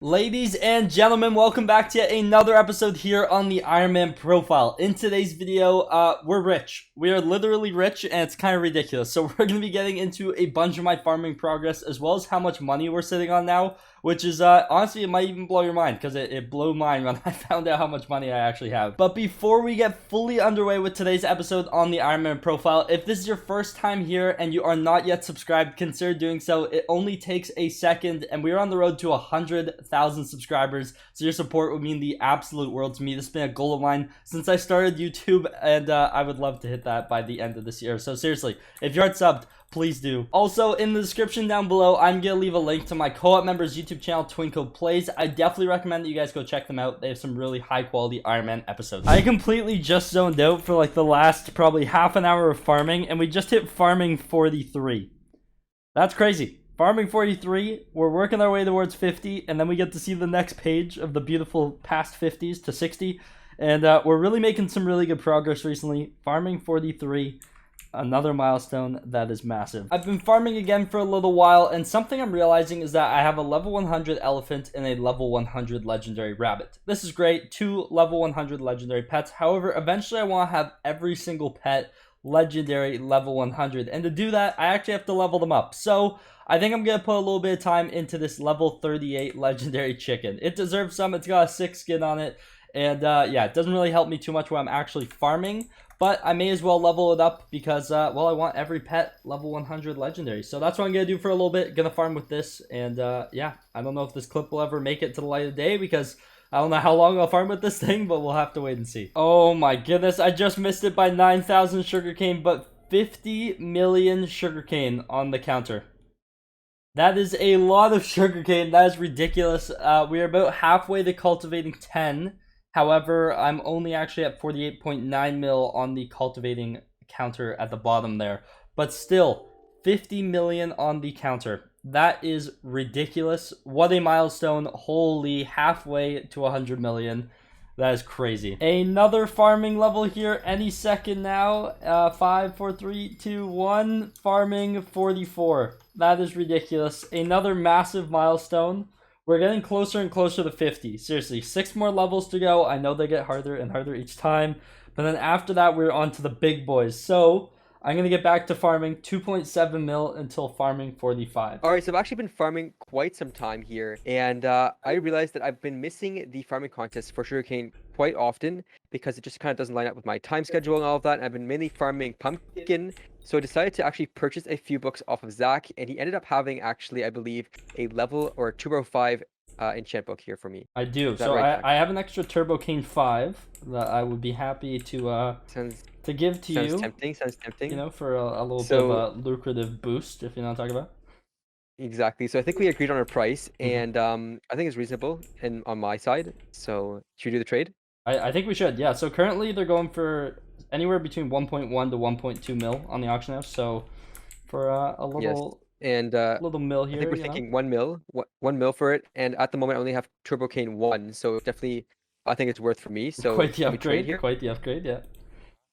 Ladies and gentlemen, welcome back to yet another episode here on the Ironman profile. In today's video, we're rich. We are literally rich, and it's kind of ridiculous. So we're going to be getting into a bunch of my farming progress, as well as how much money we're sitting on now, which is, honestly, it might even blow your mind, because it blew mine when I found out how much money I actually have. But before we get fully underway with today's episode on the Ironman profile, if this is your first time here and you are not yet subscribed, consider doing so. It only takes a second, and we are on the road to 100,000 subscribers, so your support would mean the absolute world to me. This has been a goal of mine since I started YouTube, and I would love to hit that by the end of this year. So seriously, if you aren't subbed, please do. Also, in the description down below, I'm gonna leave a link to my co-op members YouTube channel, TwinCodePlays. I definitely recommend that you guys go check them out. They have some really high quality Ironman episodes. I completely just zoned out for like the last probably half an hour of farming, and we just hit farming 43. That's crazy. Farming 43, we're working our way towards 50, and then we get to see the next page of the beautiful past 50s to 60, and we're really making some really good progress recently. Farming 43, another milestone that is massive. I've been farming again for a little while, and something I'm realizing is that I have a level 100 elephant and a level 100 legendary rabbit. This is great, 2 level 100 legendary pets. However, eventually I want to have every single pet legendary level 100, and to do that I actually have to level them up. So I think I'm gonna put a little bit of time into this level 38 legendary chicken. It deserves some. It's got a 6 skin on it, and yeah, it doesn't really help me too much when I'm actually farming, but I may as well level it up because well, I want every pet level 100 legendary. So that's what I'm gonna do for a little bit. Gonna farm with this, and yeah, I don't know if this clip will ever make it to the light of day because I don't know how long I'll farm with this thing, but we'll have to wait and see. Oh my goodness, I just missed it by 9,000 sugarcane, but 50 million sugarcane on the counter. That is a lot of sugarcane. That is ridiculous. We are about halfway to cultivating 10. However, I'm only actually at 48.9 mil on the cultivating counter at the bottom there. But still, 50 million on the counter. That is ridiculous. What a milestone. Holy, halfway to 100 million. That is crazy. Another farming level here any second now. 5, 4, 3, 2, 1. Farming 44. That is ridiculous. Another massive milestone. We're getting closer and closer to 50. Seriously, 6 more levels to go. I know they get harder and harder each time. But then after that, we're on to the big boys. So I'm going to get back to farming 2.7 mil until farming 45. Alright, so I've actually been farming quite some time here, and I realized that I've been missing the farming contest for sugarcane quite often because it just kind of doesn't line up with my time schedule and all of that, and I've been mainly farming pumpkin, so I decided to actually purchase a few books off of Zach, and he ended up having actually, I believe, a level or a Turbo 5 enchant book here for me. I do. Is that So right, I have an extra Turbo Cane 5 that I would be happy to give to you. Sounds tempting. You know, for a little bit of a lucrative boost, if you know what I'm talking about. Exactly. So I think we agreed on a price, and I think it's reasonable and on my side. So should we do the trade? I think we should, yeah. So currently they're going for anywhere between 1.1 to 1.2 mil on the auction house. So for a little and little mil here, I think we're thinking 1 mil, 1 mil for it. And at the moment, I only have Turbo Cane 1, so definitely, I think it's worth for me. So quite the can we trade upgrade here. Quite the upgrade, yeah.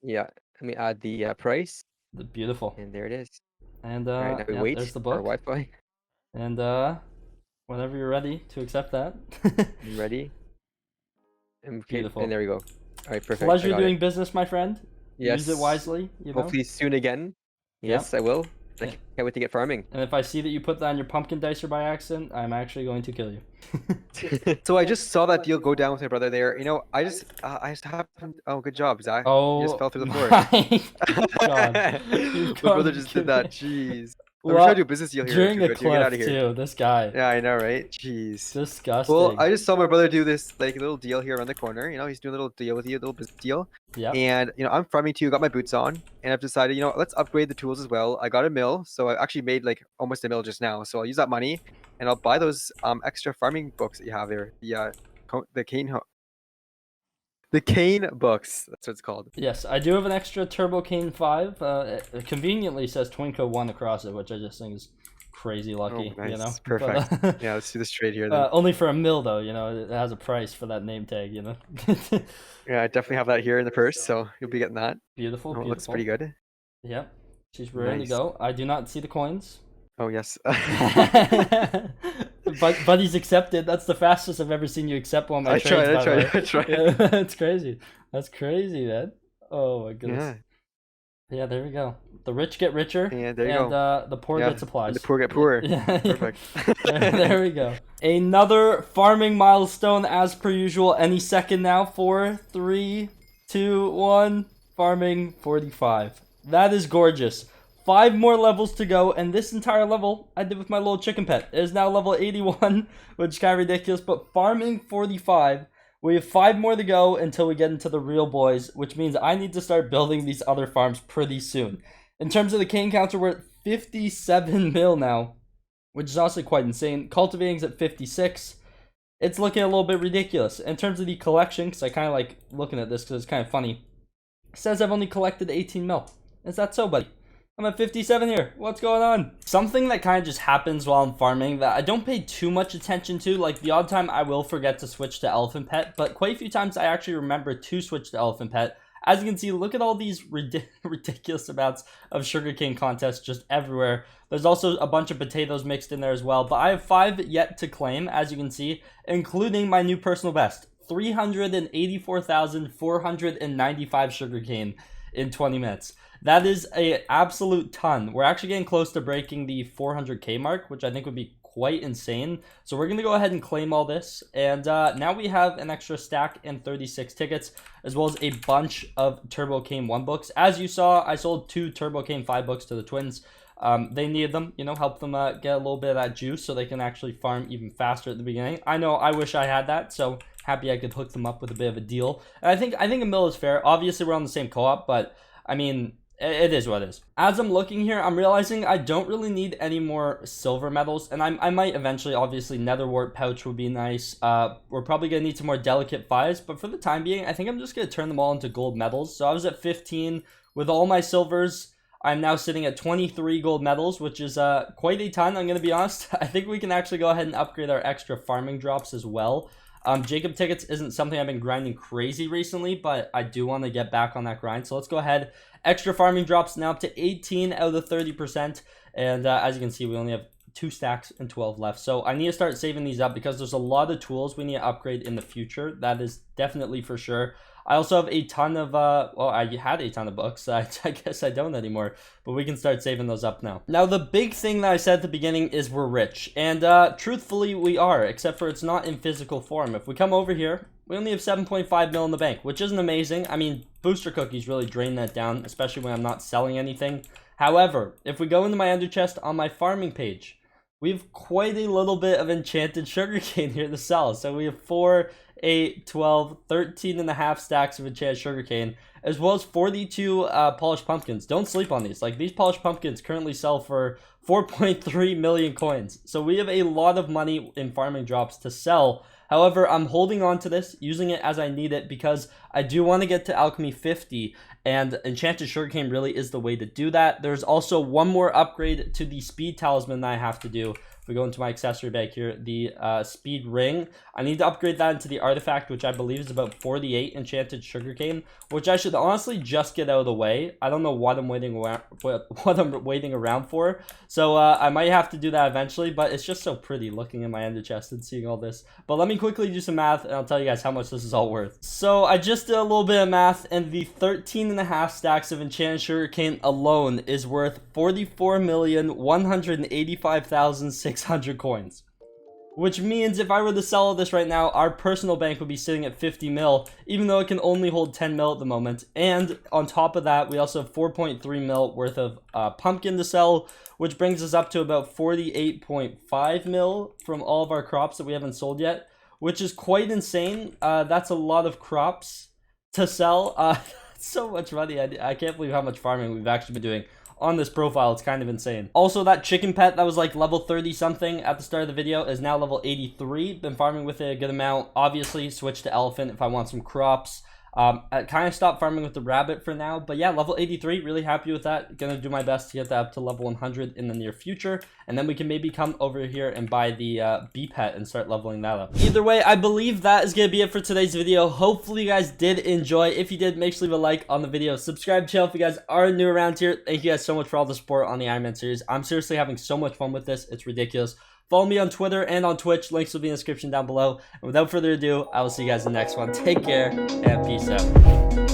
Yeah. Let me add the price, Beautiful. and there it is. And All right, now we yeah, wait there's the for book. Wi-Fi. And whenever you're ready to accept that. I'm ready. And Beautiful. And there we go. All right, perfect. Pleasure doing business, my friend. Yes. Use it wisely, you know? Hopefully soon again. Yes, I will. I can't wait to get farming. And if I see that you put that on your pumpkin dicer by accident, I'm actually going to kill you. So I just saw that deal go down with my brother there. You know, I just happened. Oh, good job, Zach. Oh, you just fell through the floor. God. My brother just did that. Jeez. I'm Well, trying to do a business deal here. during a Get out clip of here. too, this guy. Yeah, I know, right? Jeez. Disgusting. Well, I just saw my brother do this like little deal here around the corner. You know, he's doing a little deal with you, a little business deal. Yeah. And you know, I'm farming too. Got my boots on, and I've decided, you know, let's upgrade the tools as well. I got a mill, so I actually made like almost a mill just now. So I'll use that money, and I'll buy those extra farming books that you have there. The cane books. That's what it's called. Yes, I do have an extra Turbo Cane 5. It conveniently says TwinCode 1 across it, which I just think is crazy lucky. Oh, nice. You know, Perfect. But, Yeah, let's do this trade here then. only for a mil though. You know, it has a price for that name tag. You know. Yeah, I definitely have that here in the purse, so you'll be getting that. Beautiful. Oh, it looks pretty good. Yep, she's ready to go. I do not see the coins. Oh yes. But he's accepted. That's the fastest I've ever seen you accept one of my trades. I tried. Yeah, that's crazy. That's crazy, man. Oh my goodness. Yeah, there we go. The rich get richer. Yeah, there you go. The poor get supplies. And the poor get poorer. Yeah. Perfect. There we go. Another farming milestone as per usual. Any second now. 4, 3, 2, 1. Farming 45. That is gorgeous. 5 more levels to go, and this entire level I did with my little chicken pet. It is now level 81, which is kind of ridiculous, but farming 45. We have 5 more to go until we get into the real boys, which means I need to start building these other farms pretty soon. In terms of the cane counter, we're at 57 mil now, which is honestly quite insane. Cultivating's at 56. It's looking a little bit ridiculous. In terms of the collection, because I kind of like looking at this because it's kind of funny, it says I've only collected 18 mil. Is that so, buddy? I'm at 57 here. What's going on? Something that kind of just happens while I'm farming that I don't pay too much attention to. Like, the odd time I will forget to switch to Elephant Pet, but quite a few times I actually remember to switch to Elephant Pet. As you can see, look at all these ridiculous amounts of sugarcane contests just everywhere. There's also a bunch of potatoes mixed in there as well, but I have 5 yet to claim, as you can see, including my new personal best. 384,495 sugarcane in 20 minutes. That is an absolute ton. We're actually getting close to breaking the 400k mark, which I think would be quite insane. So we're going to go ahead and claim all this. And now we have an extra stack and 36 tickets, as well as a bunch of Turbo Cane 1 books. As you saw, I sold 2 Turbo Cane 5 books to the twins. They needed them, you know, help them get a little bit of that juice so they can actually farm even faster at the beginning. I know I wish I had that, so happy I could hook them up with a bit of a deal. And I think a mil is fair. Obviously, we're on the same co-op, but I mean, it is what it is. As I'm looking here, I'm realizing I don't really need any more silver medals, and I might eventually, obviously, nether wart pouch would be nice. We're probably going to need some more delicate 5s, but for the time being, I think I'm just going to turn them all into gold medals. So I was at 15 with all my silvers. I'm now sitting at 23 gold medals, which is quite a ton, I'm going to be honest. I think we can actually go ahead and upgrade our extra farming drops as well. Jacob tickets isn't something I've been grinding crazy recently, but I do want to get back on that grind. So let's go ahead. Extra farming drops now up to 18 out of the 30%. And as you can see, we only have 2 stacks and 12 left. So I need to start saving these up because there's a lot of tools we need to upgrade in the future. That is definitely for sure. I also have a ton of, well, I had a ton of books. I guess I don't anymore, but we can start saving those up now. Now, the big thing that I said at the beginning is we're rich, and truthfully, we are, except for it's not in physical form. If we come over here, we only have 7.5 mil in the bank, which isn't amazing. I mean, booster cookies really drain that down, especially when I'm not selling anything. However, if we go into my ender chest on my farming page, we have quite a little bit of enchanted sugarcane here to sell. So we have 4, 8, 12, 13 and a half stacks of enchanted sugarcane, as well as 42 polished pumpkins. Don't sleep on these. Like, these polished pumpkins currently sell for 4.3 million coins. So we have a lot of money in farming drops to sell. However, I'm holding on to this, using it as I need it, because I do want to get to Alchemy 50, and Enchanted Sugarcane really is the way to do that. There's also one more upgrade to the Speed Talisman that I have to do. If we go into my accessory bag here, the Speed Ring, I need to upgrade that into the Artifact, which I believe is about 48 Enchanted Sugarcane, which I should honestly just get out of the way. I don't know what I'm waiting around for, so I might have to do that eventually, but it's just so pretty looking in my ender chest and seeing all this. But let me quickly do some math, and I'll tell you guys how much this is all worth. So I just did a little bit of math, and the 13.5 stacks of Enchanted Sugarcane alone is worth 44,185,600 coins. Which means if I were to sell this right now, our personal bank would be sitting at 50 mil, even though it can only hold 10 mil at the moment. And on top of that, we also have 4.3 mil worth of pumpkin to sell, which brings us up to about 48.5 mil from all of our crops that we haven't sold yet, which is quite insane. That's a lot of crops to sell. So much money. I can't believe how much farming we've actually been doing on this profile. It's kind of insane. Also, that chicken pet that was like level 30 something at the start of the video is now level 83. Been farming with it a good amount. Obviously, switch to elephant if I want some crops. I kind of stopped farming with the rabbit for now, but yeah, level 83, really happy with that. Gonna do my best to get that up to level 100 in the near future, and then we can maybe come over here and buy the bee pet and start leveling that up. Either way, I believe that is gonna be it for today's video. Hopefully you guys did enjoy. If you did, make sure to leave a like on the video, subscribe to the channel if you guys are new around here. Thank you guys so much for all the support on the Iron Man series. I'm seriously having so much fun with this, it's ridiculous. Follow me on Twitter and on Twitch. Links will be in the description down below. And without further ado, I will see you guys in the next one. Take care and peace out.